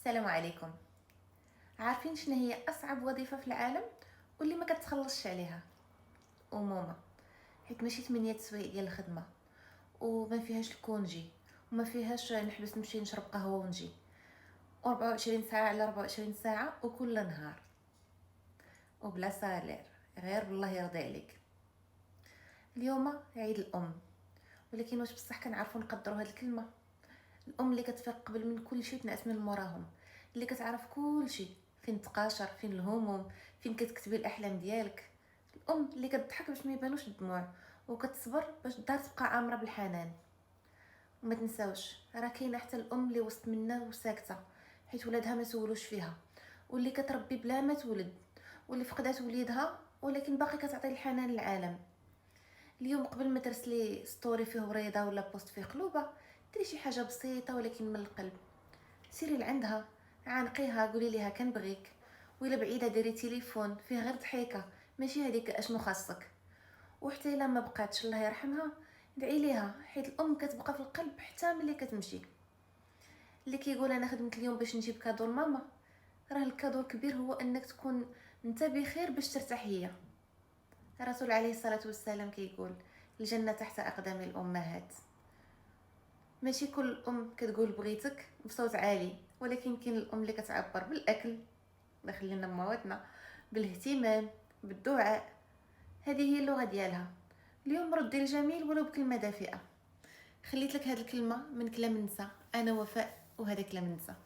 السلام عليكم. عارفين شنو هي اصعب وظيفه في العالم واللي ما كتخلصش عليها؟ امومه. حيت ماشي 8 سوايع ديال الخدمه، وما فيهاش الكونجي، وما فيهاش نحبس نمشي نشرب قهوه ونجي، 24 ساعه على 24 ساعه وكل نهار، وبلا سالير، غير بالله يرضي عليك. اليوم عيد الام، ولكن واش بصح كنعرفوا نقدروا هاد الكلمه؟ الام اللي كتفيق قبل من كل شيء وتنعس من موراهم، اللي كتعرف كل شيء، فين تقاشر، فين الهموم، فين كتكتبي الاحلام ديالك. الام اللي كتضحك باش ما يبانوش الدموع، وكتصبر باش الدار تبقى عامره بالحنان. وما تنساوش راه كاينه حتى الام اللي وسط منا وساكته حيت ولادها ما سولوش فيها، واللي كتربي بلا ما تولد، واللي فقدات وليدها ولكن باقي كتعطي الحنان للعالم. اليوم قبل ما ترسلي ستوري فيه وريضه ولا بوست فيه قلوبه، ديري شي حاجه بسيطه ولكن من القلب. سيري لعندها، عانقيها، قولي ليها كنبغيك. وإلا بعيده ديري تليفون فيه غير ضحيكه، ماشي هذيك اشنو خاصك. وحتى الا ما بقاتش الله يرحمها، ادعي ليها حيت الام كتبقى في القلب حتى ملي كتمشي. اللي كيقول انا خدمت اليوم باش نجيب كادو لماما، راه الكادو الكبير هو انك تكون انت بخير باش ترتاح هي. الرسول عليه الصلاه والسلام كيقول الجنه تحت اقدام الامهات. ماشي كل ام كتقول بغيتك بصوت عالي، ولكن كاين الام اللي كتعبر بالاكل، الله يخلينا مواتنا، بالاهتمام، بالدعاء. هذه هي اللغه ديالها. اليوم ردي الجميل ولو بكلمه دافئه. خليت لك هذه الكلمه من كلام نساء، انا وفاء، وهذا كلام نساء.